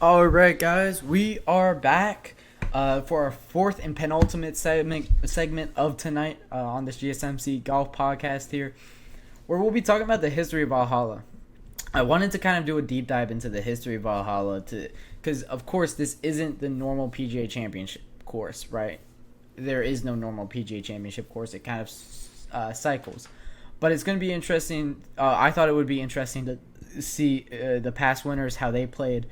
All right, guys, we are back for our fourth and penultimate segment of tonight on this GSMC Golf Podcast here, where we'll be talking about the history of Valhalla. I wanted to kind of do a deep dive into the history of Valhalla because, of course, this isn't the normal PGA Championship course, right? There is no normal PGA Championship course. It kind of cycles. But it's going to be interesting. I thought it would be interesting to see the past winners, how they played,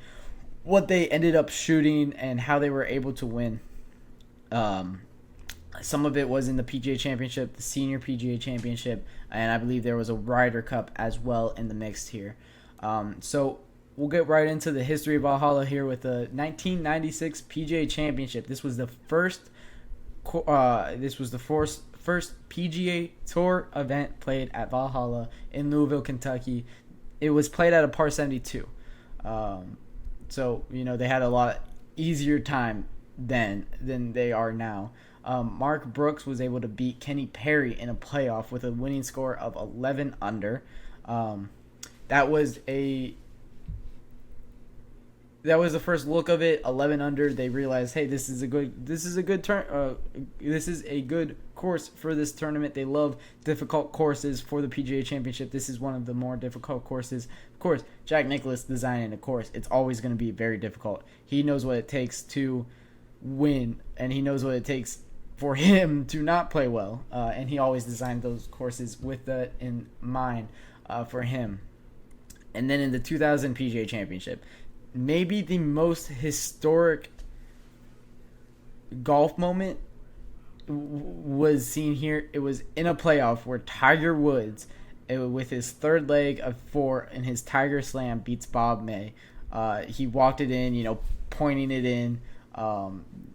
what they ended up shooting, and how they were able to win. Some of it was in the PGA Championship, the Senior PGA Championship, and I believe there was a Ryder Cup as well in the mix here. So we'll get right into the history of Valhalla here with the 1996 PGA Championship. This was the first first PGA Tour event played at Valhalla in Louisville, Kentucky. It was played at a par 72. So, they had a lot easier time then than they are now. Mark Brooks was able to beat Kenny Perry in a playoff with a winning score of 11 under. That was the first look of it. 11 under. They realized, hey, this is a good course for this tournament. They love difficult courses for the PGA Championship. This is one of the more difficult courses. Of course, Jack Nicklaus designing a course. It's always going to be very difficult. He knows what it takes to win, and he knows what it takes for him to not play well. And he always designed those courses with that in mind for him. And then in the 2000 PGA Championship, maybe the most historic golf moment was seen here. It was in a playoff where Tiger Woods, with his third leg of 4 in his Tiger Slam, beats Bob May. He walked it in, pointing it in.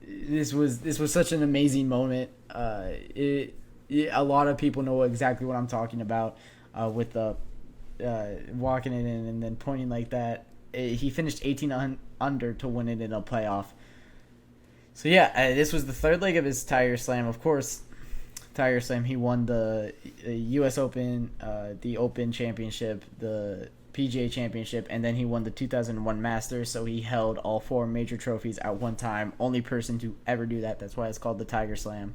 This was such an amazing moment. A lot of people know exactly what I'm talking about with the walking it in and then pointing like that. He finished 18 under to win it in a playoff. So yeah, this was the third leg of his Tiger Slam. Of course, Tiger Slam, he won the U.S. Open, the Open Championship, the PGA Championship, and then he won the 2001 Masters. So he held all 4 major trophies at one time. Only person to ever do that. That's why it's called the Tiger Slam.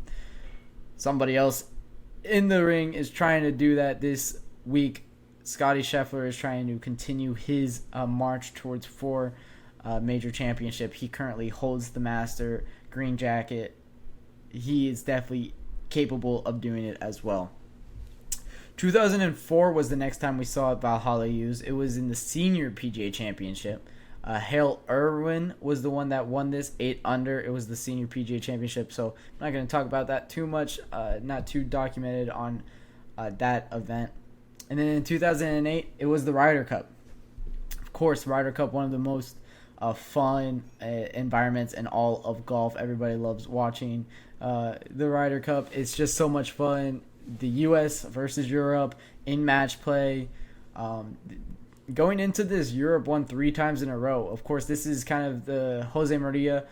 Somebody else in the ring is trying to do that this week. Scotty Scheffler is trying to continue his march towards 4 major championship. He currently holds the Master green jacket. He is definitely capable of doing it as well. 2004 was the next time we saw Valhalla used. It was in the Senior PGA Championship. Hale Irwin was the one that won this, 8 under. It was the Senior PGA Championship, so I'm not going to talk about that too much. Not too documented on that event. And then in 2008, it was the Ryder Cup. Of course, Ryder Cup, one of the most fun environments in all of golf. Everybody loves watching the Ryder Cup. It's just so much fun. The U.S. versus Europe in match play. Going into this, Europe won 3 times in a row. Of course, this is kind of the Jose Maria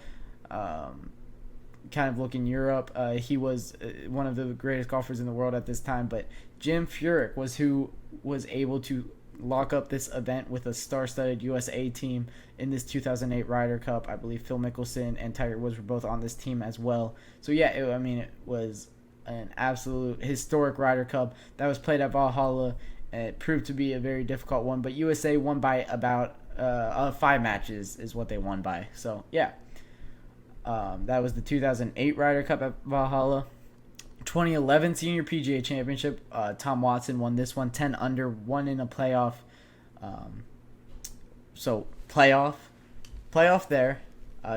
kind of looking Europe. He was one of the greatest golfers in the world at this time, but Jim Furyk was who was able to lock up this event with a star-studded USA team in this 2008 Ryder Cup. I believe Phil Mickelson and Tiger Woods were both on this team as well. So yeah, it was an absolute historic Ryder Cup that was played at Valhalla. It proved to be a very difficult one, but USA won by about 5 matches is what they won by. So yeah. That was the 2008 Ryder Cup at Valhalla. 2011 Senior PGA Championship. Tom Watson won this one, 10 under, won in a playoff. So playoff there.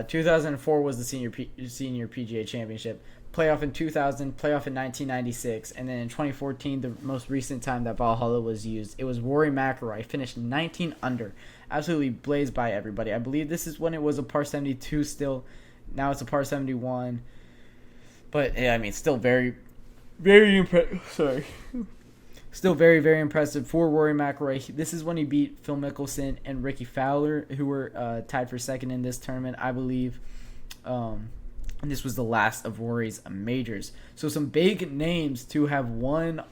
2004 was the Senior PGA Championship. Playoff in 2000, playoff in 1996, and then in 2014, the most recent time that Valhalla was used, it was Rory McIlroy, finished 19 under, absolutely blazed by everybody. I believe this is when it was a par 72 still. Now it's a par 71. But, yeah, I mean, still very, very impressive. Still very, very impressive for Rory McIlroy. This is when he beat Phil Mickelson and Ricky Fowler, who were tied for second in this tournament, I believe. And this was the last of Rory's majors. So some big names to have won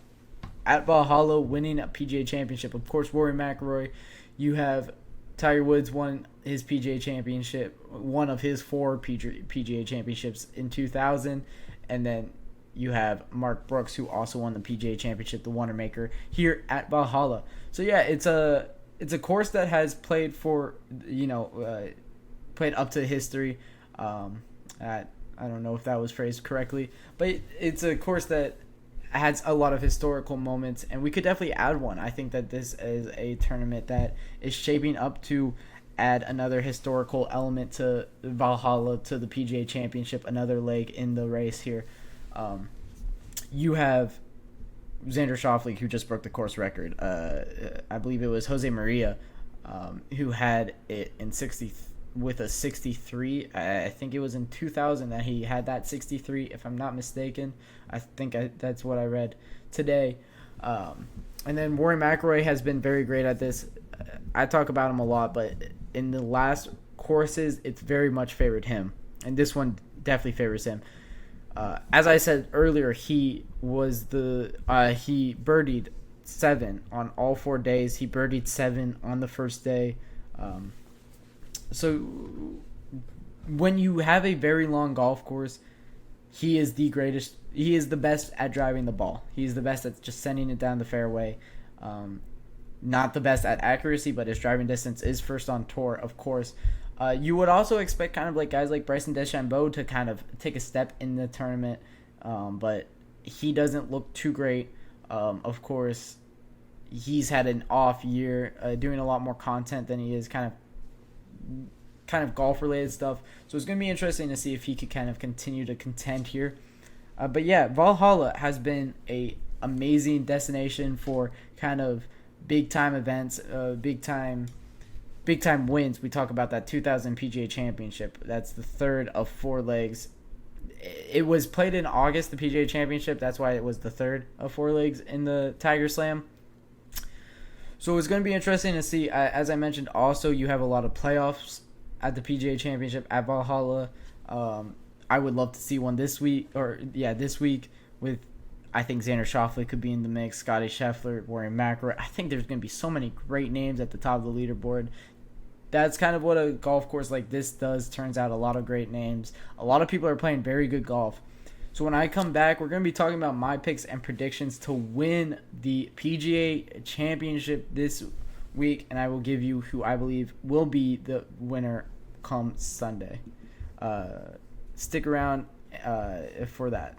at Valhalla, winning a PGA Championship. Of course, Rory McIlroy. You have Tiger Woods won his PGA championship, one of his 4 PGA championships in 2000, and then you have Mark Brooks, who also won the PGA championship, the Wanamaker, here at Valhalla. So yeah, it's a course that has played for, played up to history. I don't know if that was phrased correctly, but it's a course that has a lot of historical moments, and we could definitely add one. I think that this is a tournament that is shaping up to add another historical element to Valhalla, to the PGA Championship, another leg in the race here. You have Xander Schauffele, who just broke the course record. I believe it was Jose Maria, who had it in 60 with a 63. I think it was in 2000 that he had that 63, if I'm not mistaken. I think that's what I read today. And then Rory McIlroy has been very great at this. I talk about him a lot, but in the last courses, it's very much favored him. And this one definitely favors him. As I said earlier, he birdied 7 on all 4 days. He birdied 7 on the first day. So when you have a very long golf course, he is the greatest. He is the best at driving the ball. He's the best at just sending it down the fairway. Not the best at accuracy, but his driving distance is first on tour, of course. You would also expect kind of like guys like Bryson DeChambeau to kind of take a step in the tournament, but he doesn't look too great. Of course, he's had an off year, doing a lot more content than he is kind of golf related stuff. So it's going to be interesting to see if he could kind of continue to contend here. But yeah, Valhalla has been a amazing destination for kind of big time events, big time wins. We talk about that 2000 PGA Championship. That's the third of 4 legs. It was played in August, the PGA Championship. That's why it was the third of 4 legs in the Tiger Slam. So it's going to be interesting to see. As I mentioned, also you have a lot of playoffs at the PGA Championship at Valhalla. I would love to see one this week with, I think Xander Schauffele could be in the mix, Scotty Scheffler, Rory McIlroy. I think there's going to be so many great names at the top of the leaderboard. That's kind of what a golf course like this does. Turns out a lot of great names. A lot of people are playing very good golf. So when I come back, we're going to be talking about my picks and predictions to win the PGA Championship this week, and I will give you who I believe will be the winner come Sunday. Stick around for that.